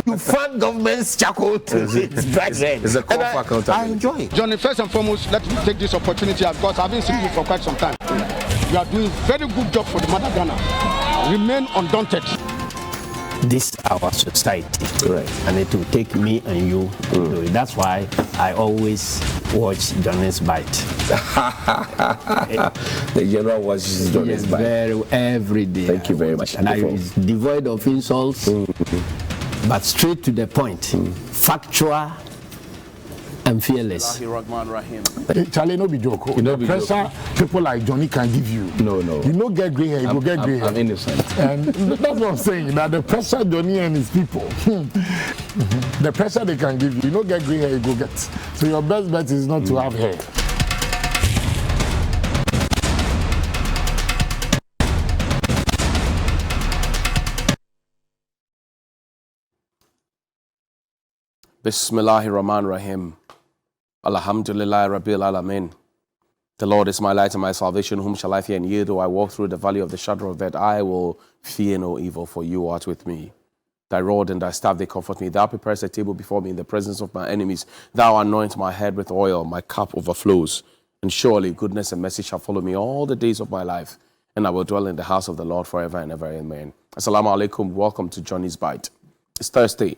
You fund government's charcoal to its bright red. It's a call for accountability. I enjoy it. Johnny, first and foremost, let me take this opportunity because I've been seeing you for quite some time. You are doing very good job for the mother Ghana. Remain undaunted. This is our society, Right. and it will take me and you to do it. That's why I always watch Johnny's Bite. The general watches Johnny's Bite. Every day. Thank you very much. And it's devoid of insults, but straight to the point, factual and fearless. Charlie, no be joke. The pressure people like Johnny can give you. No. You no get grey hair, you go get grey hair. I'm innocent. And that's what I'm saying. That the pressure Johnny and his people, the pressure they can give you, you no get grey hair, you go get. So your best bet is not to have hair. Bismillahirrahmanirrahim. Alhamdulillah Rabbil Alamin. The Lord is my light and my salvation. Whom shall I fear? And yea, though I walk through the valley of the shadow of death, I will fear no evil, for you art with me. Thy rod and thy staff, they comfort me. Thou preparest a table before me in the presence of my enemies. Thou anoint my head with oil, my cup overflows. And surely goodness and mercy shall follow me all the days of my life. And I will dwell in the house of the Lord forever and ever. Amen. Assalamu alaikum. Welcome to Johnny's Bite. It's Thursday.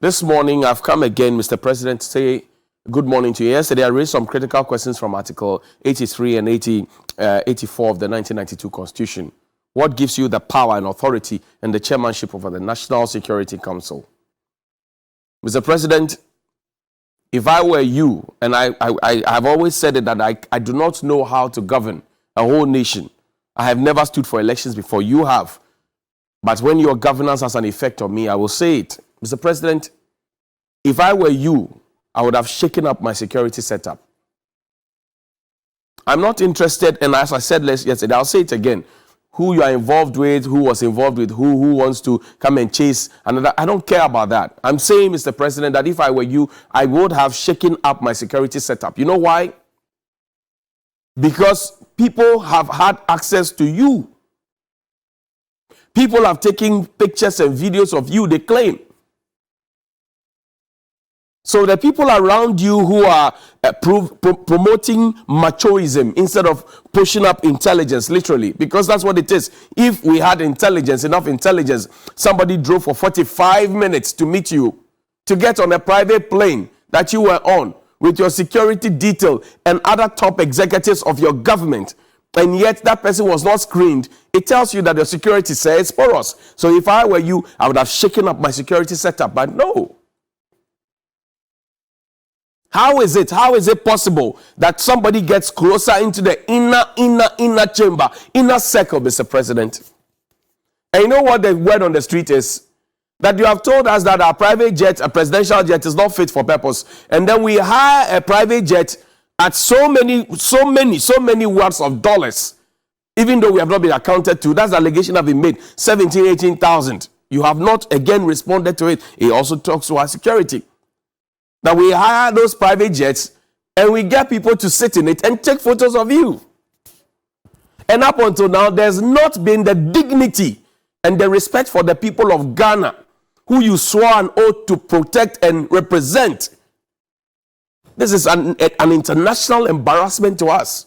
This morning, I've come again, Mr. President, to say good morning to you. Yesterday, I raised some critical questions from Article 83 and 84 of the 1992 Constitution. What gives you the power and authority and the chairmanship over the National Security Council? Mr. President, if I were you, and I've always said it, that I do not know how to govern a whole nation. I have never stood for elections before. You have. But when your governance has an effect on me, I will say it. Mr. President, if I were you, I would have shaken up my security setup. I'm not interested, and as I said yesterday, I'll say it again, who you are involved with, who was involved with who wants to come and chase another. I don't care about that. I'm saying, Mr. President, that if I were you, I would have shaken up my security setup. You know why? Because people have had access to you. People have taken pictures and videos of you, they claim. So the people around you who are promoting machoism instead of pushing up intelligence, literally, because that's what it is. If we had intelligence, enough intelligence, somebody drove for 45 minutes to meet you, to get on a private plane that you were on with your security detail and other top executives of your government, and yet that person was not screened, it tells you that your security says porous. So if I were you, I would have shaken up my security setup, but no. How is it possible that somebody gets closer into the inner chamber, inner circle, Mr. President? And you know what the word on the street is? That you have told us that our private jet, a presidential jet, is not fit for purpose. And then we hire a private jet at so many worths of dollars, even though we have not been accounted to. That's the allegation that have been made, 17,000, 18,000. You have not again responded to it. It also talks to our security. That we hire those private jets and we get people to sit in it and take photos of you. And up until now, there's not been the dignity and the respect for the people of Ghana, who you swore an oath to protect and represent. This is an international embarrassment to us.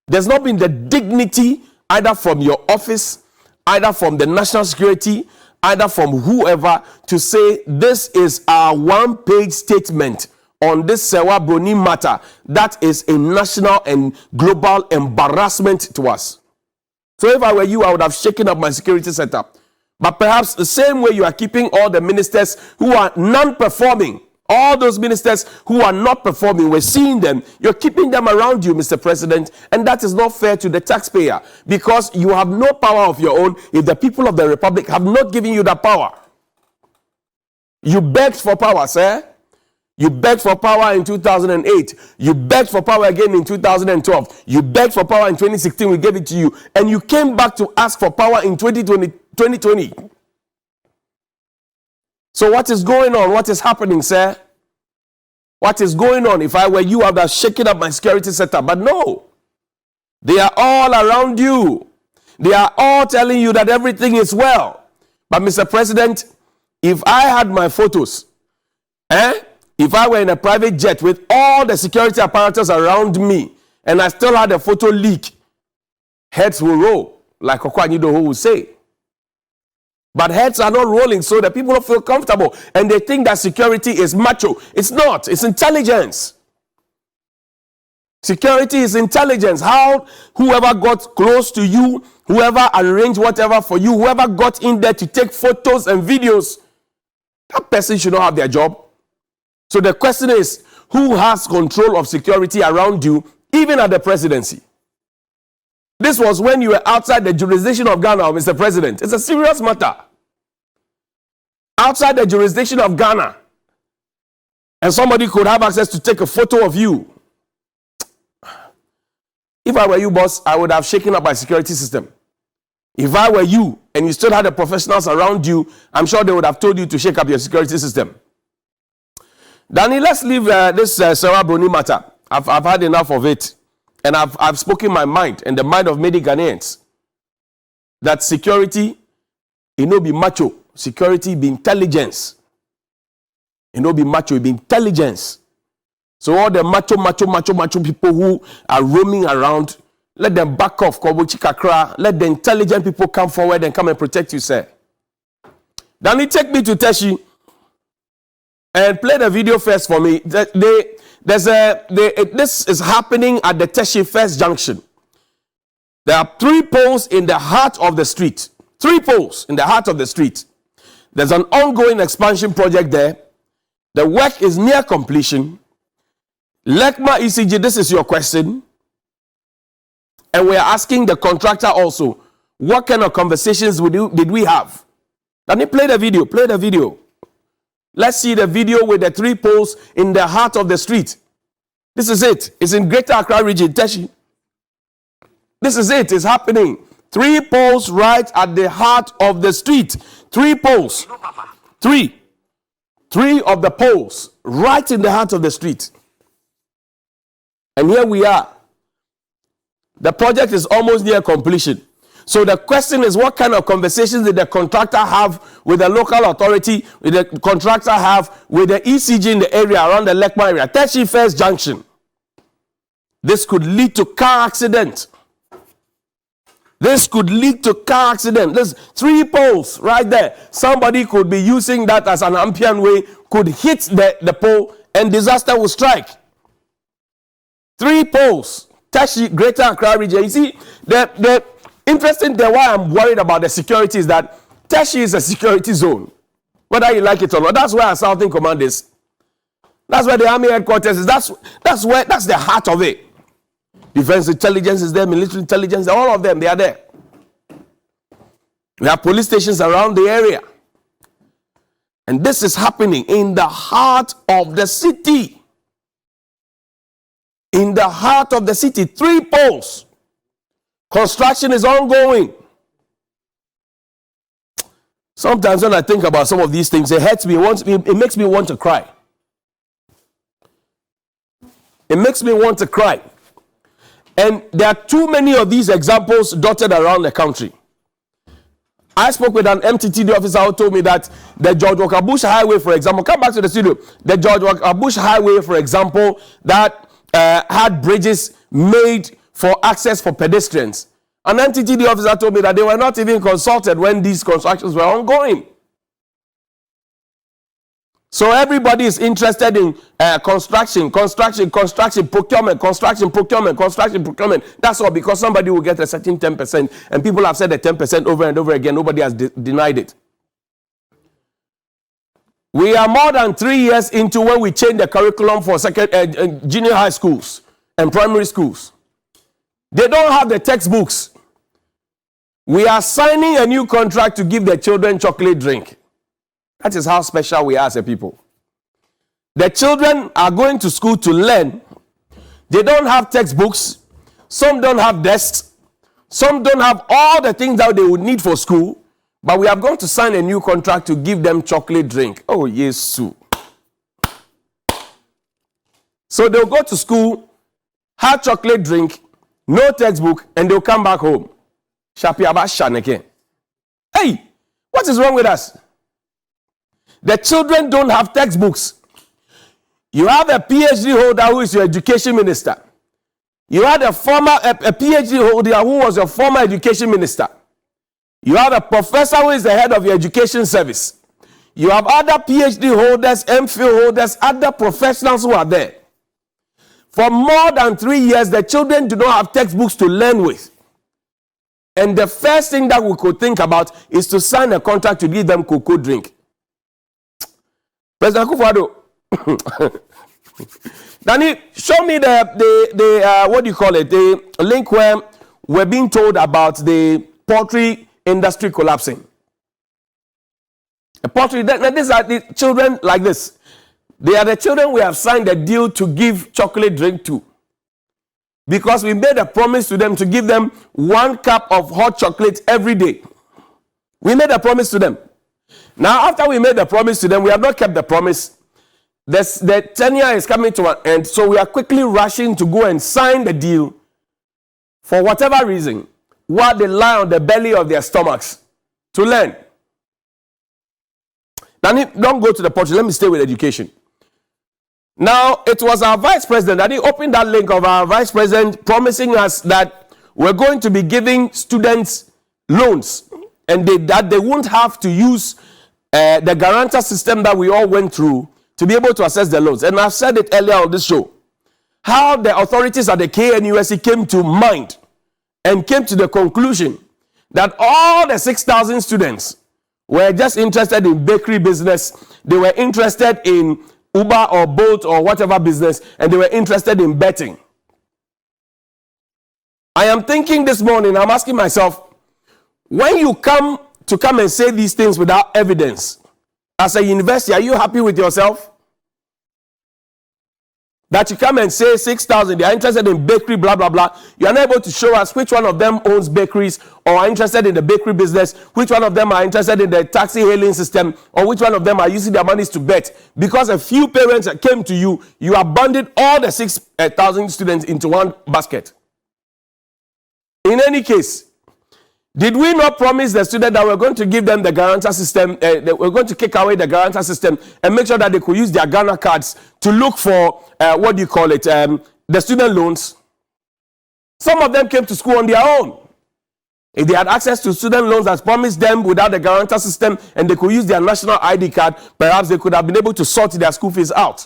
There's not been the dignity either from your office, either from the national security, either from whoever, to say this is our one-page statement on this Sewa Broni matter. That is a national and global embarrassment to us. So if I were you, I would have shaken up my security setup. But perhaps the same way you are keeping all the ministers who are non-performing, all those ministers who are not performing, we're seeing them, you're keeping them around you, Mr. President, and that is not fair to the taxpayer, because you have no power of your own if the people of the Republic have not given you that power. You begged for power, sir. You begged for power in 2008. You begged for power again in 2012. You begged for power in 2016. We gave it to you. And you came back to ask for power in 2020. So what is going on? What is happening, sir? What is going on? If I were you, I would have shaken up my security setup. But no. They are all around you. They are all telling you that everything is well. But Mr. President, if I had my photos, if I were in a private jet with all the security apparatus around me, and I still had a photo leak, heads will roll, like Akufo-Addo will say. But heads are not rolling, so the people don't feel comfortable, and they think that security is macho. It's not. It's intelligence. Security is intelligence. How whoever got close to you, whoever arranged whatever for you, whoever got in there to take photos and videos, that person should not have their job. So the question is, who has control of security around you, even at the presidency? This was when you were outside the jurisdiction of Ghana, Mr. President. It's a serious matter. Outside the jurisdiction of Ghana, and somebody could have access to take a photo of you. If I were you, boss, I would have shaken up my security system. If I were you, and you still had the professionals around you, I'm sure they would have told you to shake up your security system. Danny, let's leave this Sarah Bruni matter. I've had enough of it. And I've spoken my mind and the mind of many Ghanaians. That security, it no be macho. Security be intelligence. It no be macho, it be intelligence. So all the macho people who are roaming around, let them back off. Let the intelligent people come forward and come and protect you, sir. Danny, take me to Teshi and play the video first for me. This is happening at the Teshi First Junction. There are 3 poles in the heart of the street. 3 poles in the heart of the street. There's an ongoing expansion project there. The work is near completion. Lekma ECG, this is your question. And we are asking the contractor also, what kind of conversations did we have? Can you play the video? Play the video. Let's see the video with the 3 poles in the heart of the street. This is it. It's in Greater Accra region, Teshi. This is it. It's happening. 3 poles right at the heart of the street. 3 poles. 3 of the poles right in the heart of the street. And here we are. The project is almost near completion. So the question is, what kind of conversations did the contractor have with the local authority, with the contractor have with the ECG in the area around the Lekma area? Teshi First Junction. This could lead to car accident. This could lead to car accident. There's 3 poles right there. Somebody could be using that as an Ampian way, could hit the pole, and disaster will strike. 3 poles. Teshi, Greater Accra region. You see, the interesting thing why I'm worried about the security is that Teshi is a security zone. Whether you like it or not. That's where our Southern Command is. That's where the Army headquarters is. That's the heart of it. Defense intelligence is there, military intelligence, all of them, they are there. We have police stations around the area. And this is happening in the heart of the city. In the heart of the city, 3 poles. Construction is ongoing. Sometimes when I think about some of these things, it hurts me. It makes me want to cry. It makes me want to cry. And there are too many of these examples dotted around the country. I spoke with an MTTD officer who told me that the George Walker Bush Highway, for example, come back to the studio. The George Walker Bush Highway, for example, that had bridges made for access for pedestrians. An MTTD officer told me that they were not even consulted when these constructions were ongoing. So everybody is interested in construction, procurement. That's all, because somebody will get a certain 10%, and people have said the 10% over and over again. Nobody has denied it. We are more than 3 years into when we change the curriculum for junior high schools and primary schools. They don't have the textbooks. We are signing a new contract to give the children chocolate drink. That is how special we are as a people. The children are going to school to learn. They don't have textbooks. Some don't have desks. Some don't have all the things that they would need for school. But we are going to sign a new contract to give them chocolate drink. Oh, yes. So they'll go to school, have chocolate drink, no textbook, and they'll come back home. Hey, What is wrong with us? The children don't have textbooks. You have a PhD holder who is your education minister. You had a PhD holder who was your former education minister. You have a professor who is the head of your education service. You have other PhD holders, MPhil holders, other professionals who are there. For more than 3 years, the children do not have textbooks to learn with. And the first thing that we could think about is to sign a contract to give them cocoa drink. President Akufo-Addo, Danny, show me the what do you call it? The link where we're being told about the poultry industry collapsing. A poultry, these are the children like this. They are the children we have signed a deal to give chocolate drink to. Because we made a promise to them to give them 1 cup of hot chocolate every day. We made a promise to them. Now, after we made the promise to them, we have not kept the promise. The tenure is coming to an end, so we are quickly rushing to go and sign the deal for whatever reason, while they lie on the belly of their stomachs to learn. Now, don't go to the portrait. Let me stay with education. Now, it was our vice president that he opened that link of our vice president promising us that we're going to be giving students loans and that they won't have to use the guarantor system that we all went through to be able to access the loans. And I've said it earlier on this show, how the authorities at the KNUST came to mind and came to the conclusion that all the 6,000 students were just interested in bakery business. They were interested in Uber or Bolt or whatever business, and they were interested in betting. I am thinking this morning, I'm asking myself, when you come and say these things without evidence, as a university, are you happy with yourself? That you come and say 6,000, they are interested in bakery, blah, blah, blah. You are not able to show us which one of them owns bakeries or are interested in the bakery business, which one of them are interested in the taxi hailing system, or which one of them are using their monies to bet. Because a few parents came to you, you abandoned all the 6,000 students into one basket. In any case, did we not promise the student that we're going to give them the guarantor system, we're going to kick away the guarantor system and make sure that they could use their Ghana cards to look for, the student loans? Some of them came to school on their own. If they had access to student loans as promised them without the guarantor system and they could use their national ID card, perhaps they could have been able to sort their school fees out.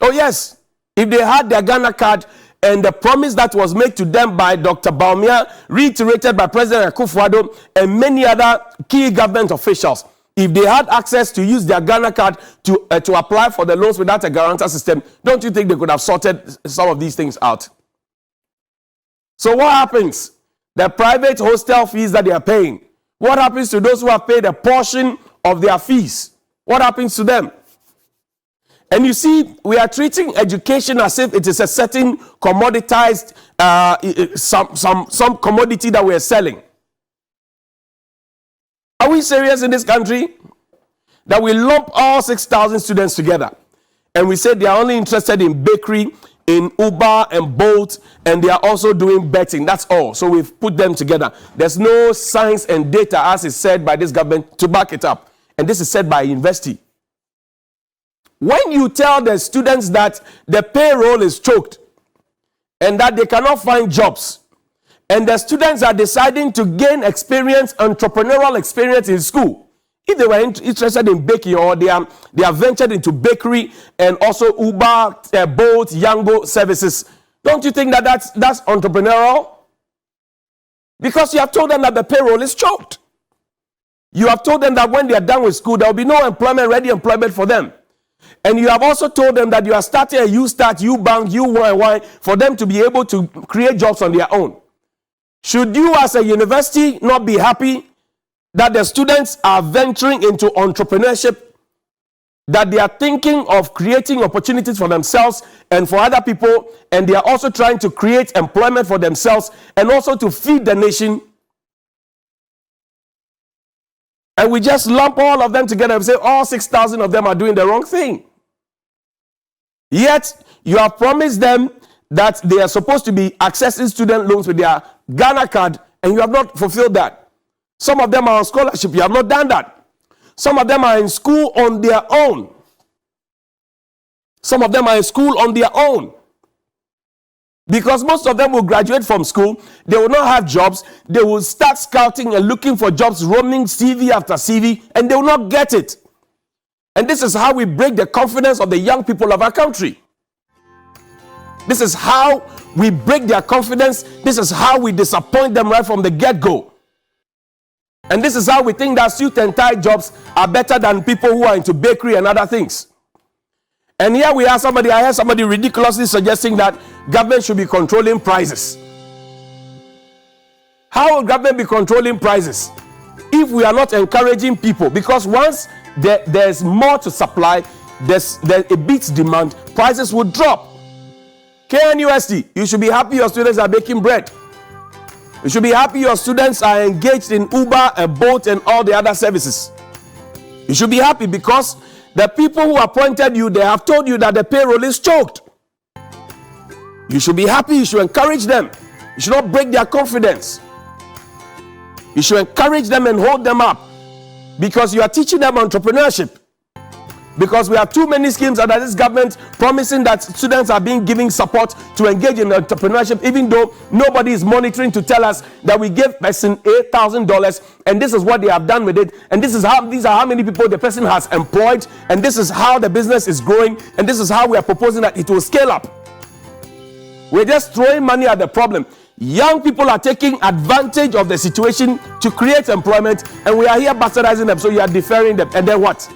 Oh yes, if they had their Ghana card, and the promise that was made to them by Dr. Baumia, reiterated by President Akufo-Addo and many other key government officials, if they had access to use their Ghana card to apply for the loans without a guarantor system, don't you think they could have sorted some of these things out? So what happens? The private hostel fees that they are paying, what happens to those who have paid a portion of their fees? What happens to them? And you see, we are treating education as if it is a certain commoditized, some commodity that we are selling. Are we serious in this country? That we lump all 6,000 students together and we say they are only interested in bakery, in Uber and Bolt, and they are also doing betting. That's all. So we've put them together. There's no science and data, as is said by this government, to back it up. And this is said by a university. When you tell the students that the payroll is choked and that they cannot find jobs, and the students are deciding to gain experience, entrepreneurial experience in school, if they were interested in baking or they are ventured into bakery and also Uber, Bolt, Yango services, don't you think that that's entrepreneurial? Because you have told them that the payroll is choked. You have told them that when they are done with school, there will be no employment, ready employment for them. And you have also told them that you are starting a U-Start, U-Bank, U-YY for them to be able to create jobs on their own. Should you as a university not be happy that the students are venturing into entrepreneurship, that they are thinking of creating opportunities for themselves and for other people, and they are also trying to create employment for themselves and also to feed the nation? And we just lump all of them together and say all 6,000 of them are doing the wrong thing. Yet, you have promised them that they are supposed to be accessing student loans with their Ghana card, and you have not fulfilled that. Some of them are on scholarship. You have not done that. Some of them are in school on their own. Some of them are in school on their own. Because most of them will graduate from school, they will not have jobs, they will start scouting and looking for jobs, roaming CV after CV, and they will not get it. And this is how we break the confidence of the young people of our country. This is how we break their confidence. This is how we disappoint them right from the get-go. And this is how we think that suit and tie jobs are better than people who are into bakery and other things. And here we have somebody, I heard somebody ridiculously suggesting that government should be controlling prices. How will government be controlling prices if we are not encouraging people? Because once there's more to supply, it beats demand, prices will drop. KNUST, you should be happy your students are baking bread. You should be happy your students are engaged in Uber and Bolt and all the other services. You should be happy because the people who appointed you, they have told you that the payroll is choked. You should be happy. You should encourage them. You should not break their confidence. You should encourage them and hold them up because you are teaching them entrepreneurship. Because we have too many schemes under this government promising that students are being given support to engage in entrepreneurship, even though nobody is monitoring to tell us that we gave person $8,000 and this is what they have done with it, and these are how many people the person has employed, and this is how the business is growing, and this is how we are proposing that it will scale up. We're just throwing money at the problem. Young people are taking advantage of the situation to create employment, and we are here bastardizing them, so you are deferring them, and then what?